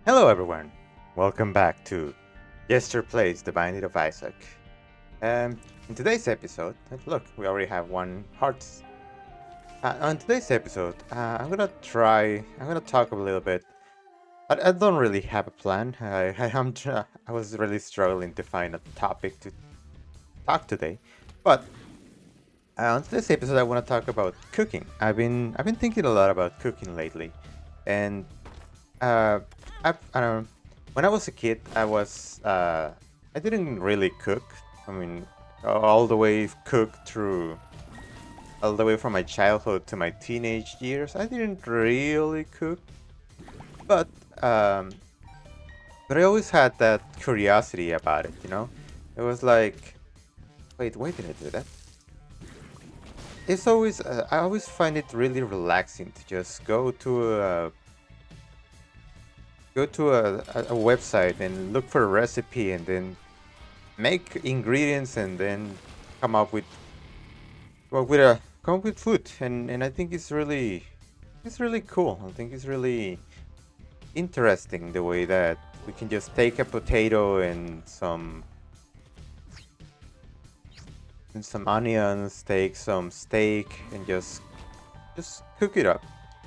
Hello, everyone. Welcome back to Jester Plays The Binding of Isaac. In today's episode, look, we already have one heart. On today's episode, I'm gonna talk a little bit. I don't really have a plan. I was really struggling to find a topic to talk today, but on today's episode, I want to talk about cooking. I've been thinking a lot about cooking lately, and Uh, I don't know. When I was a kid, I didn't really cook. I mean, all the way cook through all the way from my childhood to my teenage years. I didn't really cook, but um, but I always had that curiosity about it. It was like, wait, why did I do that? It's always I always find it really relaxing to just go to a website and look for a recipe and then make ingredients and then come up with come up with food, and I think it's really cool. I think it's really interesting the way that we can just take a potato and some onions, take some steak and just cook it up,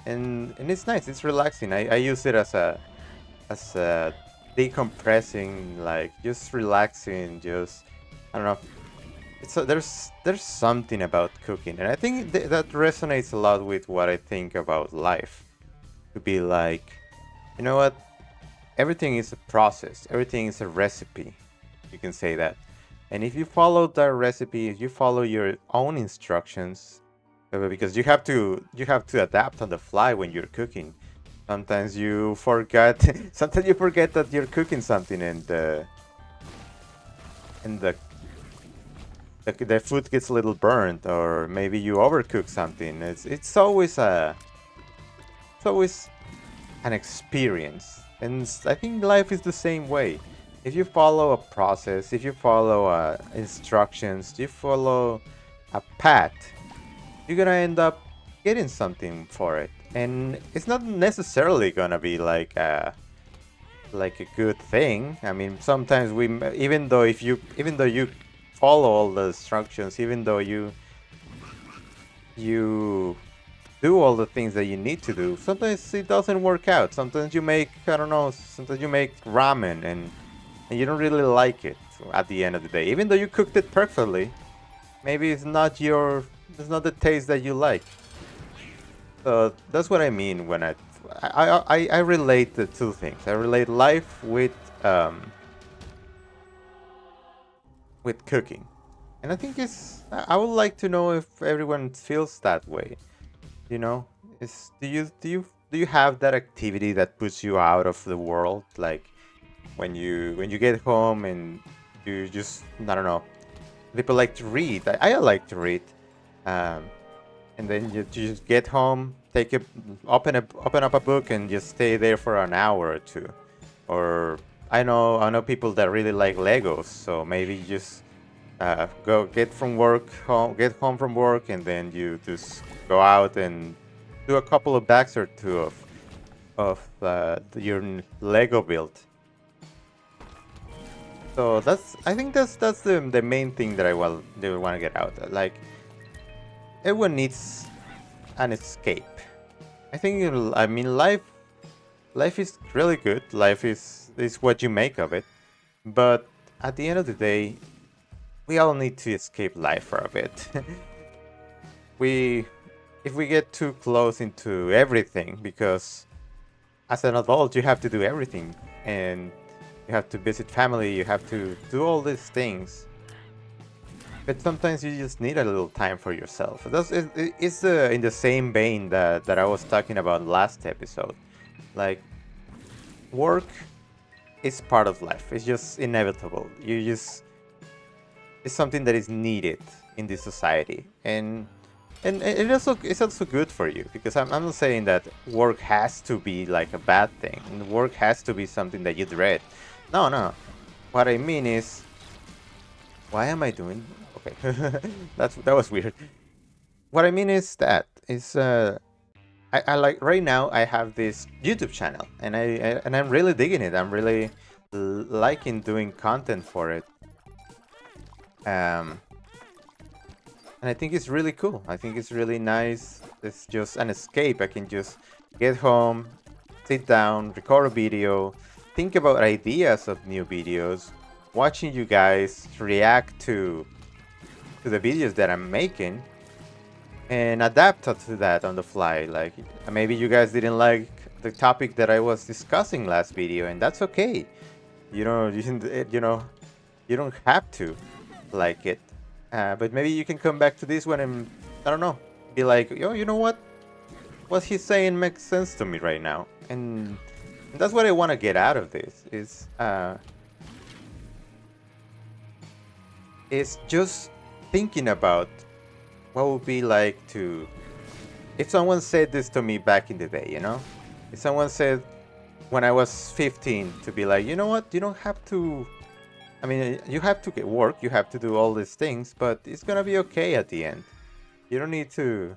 and it's nice. It's relaxing. I use it as a decompressing, like just relaxing, just I don't know. There's something about cooking, and I think that resonates a lot with what I think about life. To be like, you know what? Everything is a process. Everything is a recipe. You can say that. And if you follow that recipe, if you follow your own instructions, because you have to adapt on the fly when you're cooking. Sometimes you forget. Sometimes you forget that you're cooking something, and the food gets a little burnt, or maybe you overcook something. It's always an experience, and I think life is the same way. If you follow a process, if you follow instructions, you follow a path, you're gonna end up getting something for it, and it's not necessarily gonna be like a good thing. I mean, sometimes even though you follow all the instructions, even though you do all the things that you need to do, sometimes it doesn't work out. Sometimes you make, I don't know, sometimes you make ramen and you don't really like it at the end of the day. Even though you cooked it perfectly, maybe it's not the taste that you like. So that's what I mean when I relate the two things. I relate life with cooking, and I think I would like to know if everyone feels that way. You know, is do you have that activity that puts you out of the world, like when you get home and you just, I don't know. People like to read. I like to read. Um, and then you just get home, open up a book, and just stay there for an hour or two. Or I know people that really like Legos, so maybe you just go get home from work, and then you just go out and do a couple of bags or two of your Lego build. So I think that's the main thing that I want to get out. Like, everyone needs an escape. I mean, life is really good. Life is what you make of it. But at the end of the day, we all need to escape life for a bit. we if we get too close into everything, because as an adult you have to do everything, and you have to visit family, you have to do all these things. But sometimes you just need a little time for yourself. It's in the same vein that I was talking about last episode. Like, work is part of life. It's just inevitable. It's something that is needed in this society, and it's also good for you, because I'm not saying that work has to be like a bad thing, and work has to be something that you dread. No, no. What I mean is, why am I doing? Okay, that was weird. What I mean is that is I like right now I have this YouTube channel and I'm really digging it. I'm really liking doing content for it. Um, and I think it's really cool. I think it's really nice. It's just an escape. I can just get home, sit down, record a video, think about ideas of new videos, watching you guys react to the videos that I'm making, and adapt to that on the fly. Like maybe you guys didn't like the topic that I was discussing last video, and that's okay. You know, you don't have to like it, but maybe you can come back to this one and I don't know, be like, yo, you know what he's saying makes sense to me right now, and that's what I want to get out of this. Is just thinking about what would be like to if someone said this to me back in the day, you know? If someone said when I was 15 to be like, you know what, you don't have to. I mean, you have to get work, you have to do all these things, but it's gonna be okay at the end. You don't need to.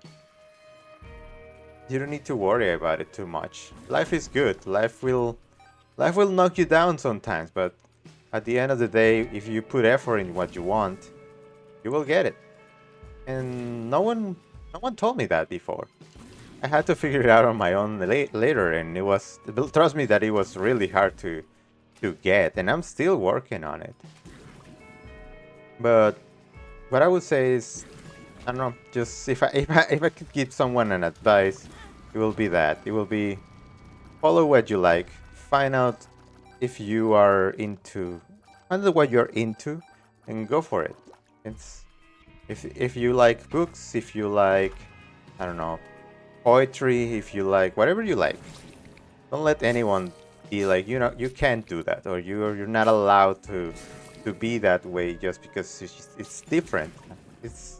You don't need to worry about it too much. Life is good. Life will knock you down sometimes, but at the end of the day, if you put effort in what you want, you will get it. And no one told me that before. I had to figure it out on my own later, and it was, trust me, that it was really hard to get, and I'm still working on it. But what I would say is, I don't know, just if I could give someone an advice, it will be that. It will be follow what you like, find out if you are into, find out what you're into, and go for it. It's if you like books, if you like, I don't know, poetry, if you like whatever you like, don't let anyone be like, you know, you can't do that, or you're not allowed to be that way just because it's different. It's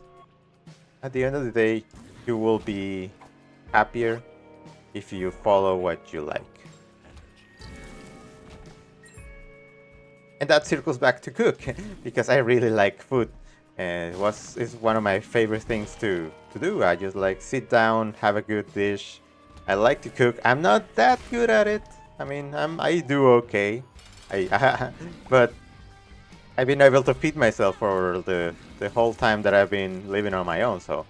at the end of the day, you will be happier if you follow what you like. And that circles back to cook because I really like food, and it's one of my favorite things to do. I just like sit down, have a good dish. I like to cook. I'm not that good at it. I mean, I do okay. But I've been able to feed myself for the whole time that I've been living on my own. So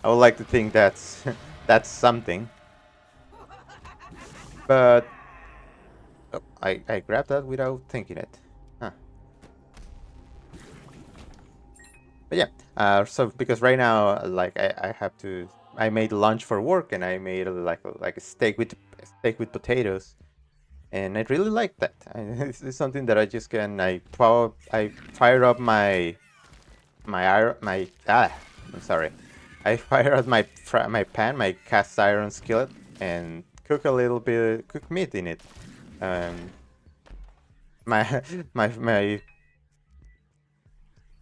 I would like to think that's that's something. But oh, I grabbed that without thinking it. Huh. But yeah, so because right now, like I have to, I made lunch for work and I made like a steak with potatoes, and I really like that. It's something that I just can. I fire up I'm sorry. I fire up my pan, my cast iron skillet, and cook a little bit, cook meat in it. Um, my my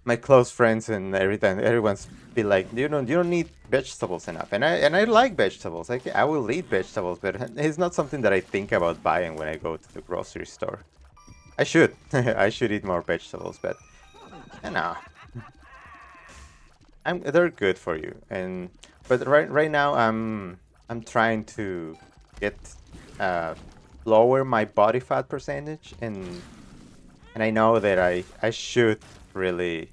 my close friends and everyone's be like, you don't need vegetables enough, and I like vegetables. I will eat vegetables, but it's not something that I think about buying when I go to the grocery store. I should I should eat more vegetables, but you know, they're good for you. And but right now I'm trying to get uh, lower my body fat percentage, and I know that I should really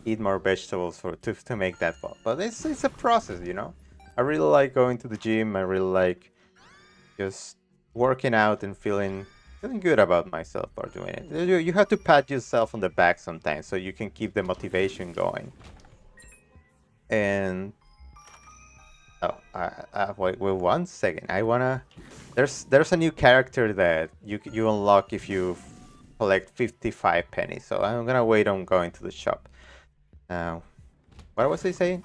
eat more vegetables to make that fall. But it's a process, you know. I really like going to the gym. I really like just working out and feeling good about myself for doing it. You have to pat yourself on the back sometimes so you can keep the motivation going. And oh, wait one second. I wanna. There's a new character that you unlock if you collect 55 pennies. So I'm gonna wait on going to the shop. What was I saying?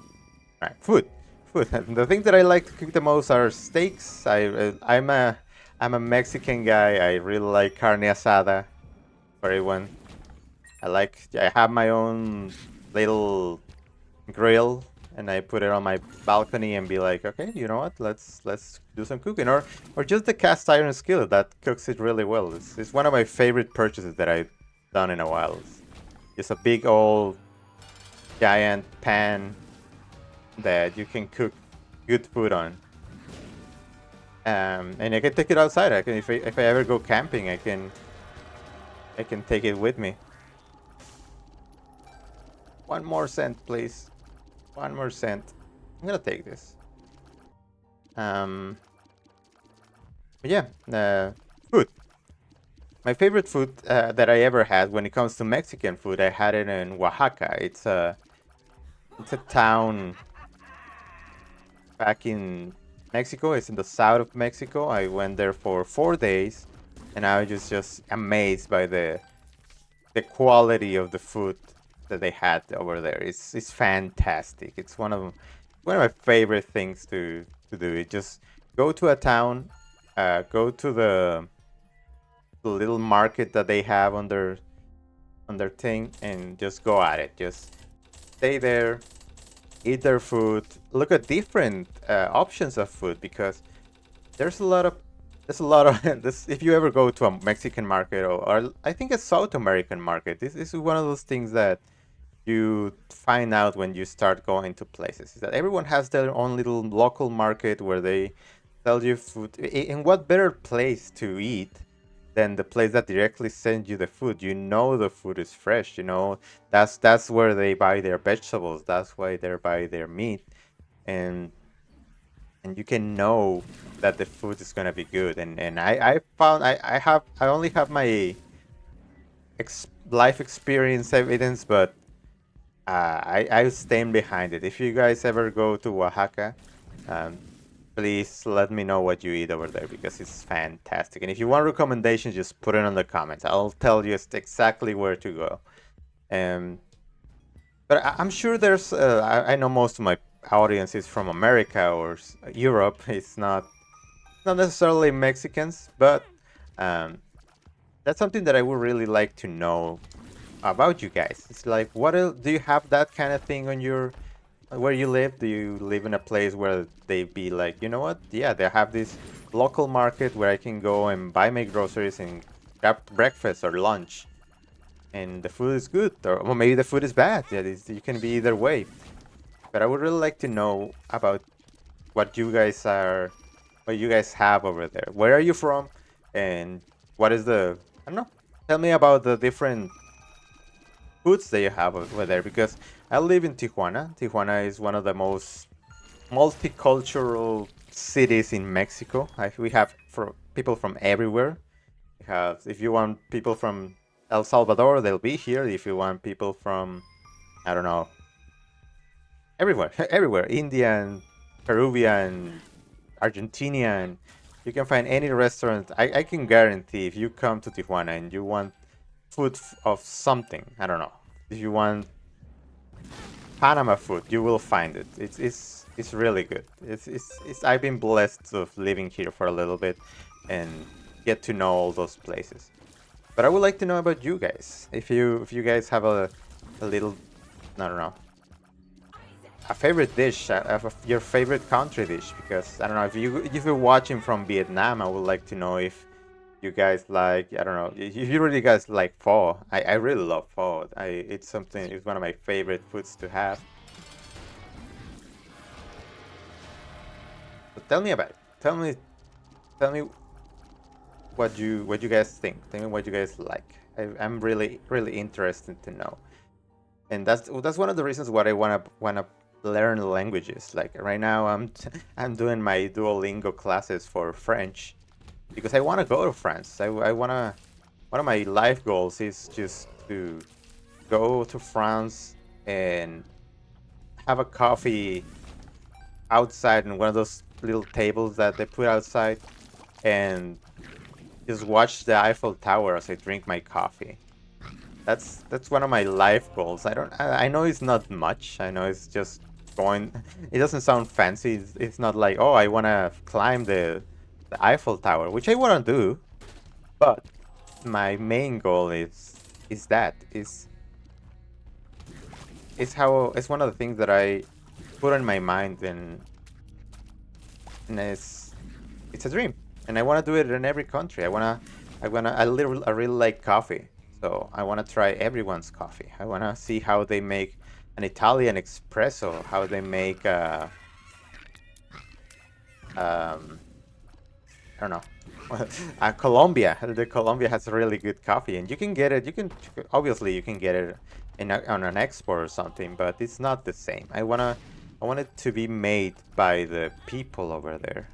Right, food. Food. The things that I like to cook the most are steaks. I'm a Mexican guy. I really like carne asada for everyone. I have my own little grill, and I put it on my balcony and be like, okay, you know what? Let's do some cooking, or just the cast iron skillet that cooks it really well. It's one of my favorite purchases that I've done in a while. It's just a big old giant pan that you can cook good food on. And I can take it outside. I can if I ever go camping, I can take it with me. One more cent, please. One more cent. I'm gonna take this. Um, but yeah, food. My favorite food that I ever had when it comes to Mexican food, I had it in Oaxaca. It's a town back in Mexico. It's in the south of Mexico. I went there for 4 days, and I was just amazed by the quality of the food that they had over there. It's fantastic. It's one of my favorite things to do. It just go to a town, go to the little market that they have on their thing, and just go at it. Just stay there, eat their food, look at different options of food because there's a lot of this. If you ever go to a Mexican market or I think a South American market, this is one of those things that you find out when you start going to places is that everyone has their own little local market where they sell you food. In what better place to eat than the place that directly sends you the food? You know the food is fresh. You know that's where they buy their vegetables. That's why they buy their meat, and you can know that the food is gonna be good. And I found I only have my life experience evidence, but I stand behind it. If you guys ever go to Oaxaca, um, please let me know what you eat over there because it's fantastic. And if you want recommendations, just put it in the comments. I'll tell you exactly where to go. Um, but I'm sure there's. I know most of my audience is from America or Europe. It's not necessarily Mexicans, but um, that's something that I would really like to know about you guys. It's like, what else, do you have that kind of thing on your where you live? Do you live in a place where they be like, you know what? Yeah, they have this local market where I can go and buy my groceries and grab breakfast or lunch, and the food is good, or maybe the food is bad. Yeah, you can be either way. But I would really like to know about what you guys are, what you guys have over there. Where are you from, and what is the I don't know. Tell me about the different foods that you have over there because I live in Tijuana. Tijuana is one of the most multicultural cities in Mexico. We have for people from everywhere. We have, if you want people from El Salvador, they'll be here. If you want people from, I don't know, everywhere, everywhere, Indian, Peruvian, Argentinian, you can find any restaurant. I can guarantee if you come to Tijuana and you want food of something, I don't know, if you want Panama food, you will find it. It's really good. It's I've been blessed of living here for a little bit and get to know all those places. But I would like to know about you guys. If you guys have a little, I don't know, a favorite dish, your favorite country dish, because I don't know if you're watching from Vietnam, I would like to know if you guys like, I don't know, if you really guys like pho. I really love pho. It's one of my favorite foods to have. But tell me about it. Tell me what you guys think. Tell me what you guys like. I'm really interested to know. And that's one of the reasons why I wanna learn languages. Like right now, I'm doing my Duolingo classes for French because I want to go to France. I wanna one of my life goals is just to go to France and have a coffee outside in one of those little tables that they put outside and just watch the Eiffel Tower as I drink my coffee. That's one of my life goals. I know it's not much. I know it's just going. It doesn't sound fancy. It's not like, oh, I want to climb the Eiffel Tower, which I want to do. But my main goal is that is how it's one of the things that I put on my mind, and it's a dream, and I want to do it in every country. I really like coffee, so I want to try everyone's coffee. I want to see how they make an Italian espresso, how they make um, don't know. Colombia. The Colombia has really good coffee, and you can get it. You can obviously you can get it on an export or something, but it's not the same. I want it to be made by the people over there,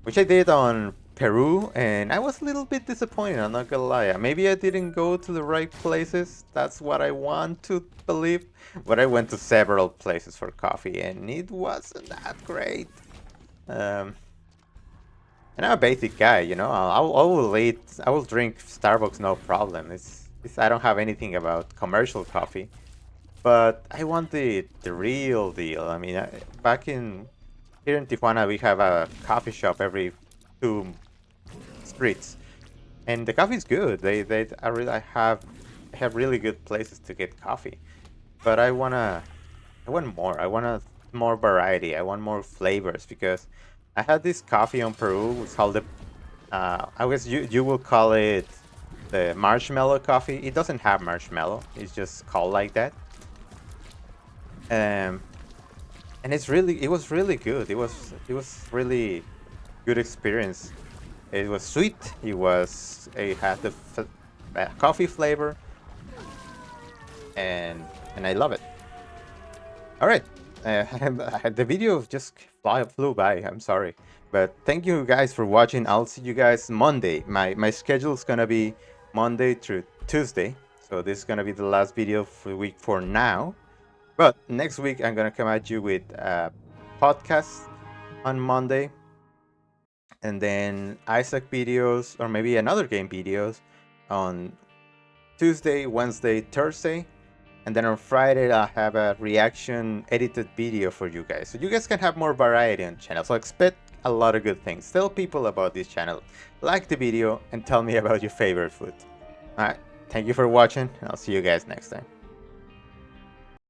which I did on Peru, and I was a little bit disappointed. I'm not gonna lie. Maybe I didn't go to the right places. That's what I want to believe. But I went to several places for coffee, and it wasn't that great. Um, and I'm a basic guy, you know. I will eat, I will drink Starbucks, no problem. I don't have anything about commercial coffee, but I want the real deal. I mean, back in here in Tijuana, we have a coffee shop every 2 streets, and the coffee is good. They I really have really good places to get coffee, but I want more. I want more variety. I want more flavors because I had this coffee on Peru. It's called the I guess you will call it the marshmallow coffee. It doesn't have marshmallow. It's just called like that. Um, and it was really good. It was really good experience. It was sweet. It had the coffee flavor, and I love it. All right. The video just flew by. I'm sorry. But thank you guys for watching. I'll see you guys Monday. My schedule is going to be Monday through Tuesday. So this is going to be the last video for the week for now. But next week, I'm going to come at you with a podcast on Monday. And then Isaac videos or maybe another game videos on Tuesday, Wednesday, Thursday. And then on Friday, I'll have a reaction edited video for you guys. So you guys can have more variety on the channel. So expect a lot of good things. Tell people about this channel. Like the video and tell me about your favorite food. Alright, thank you for watching. And I'll see you guys next time.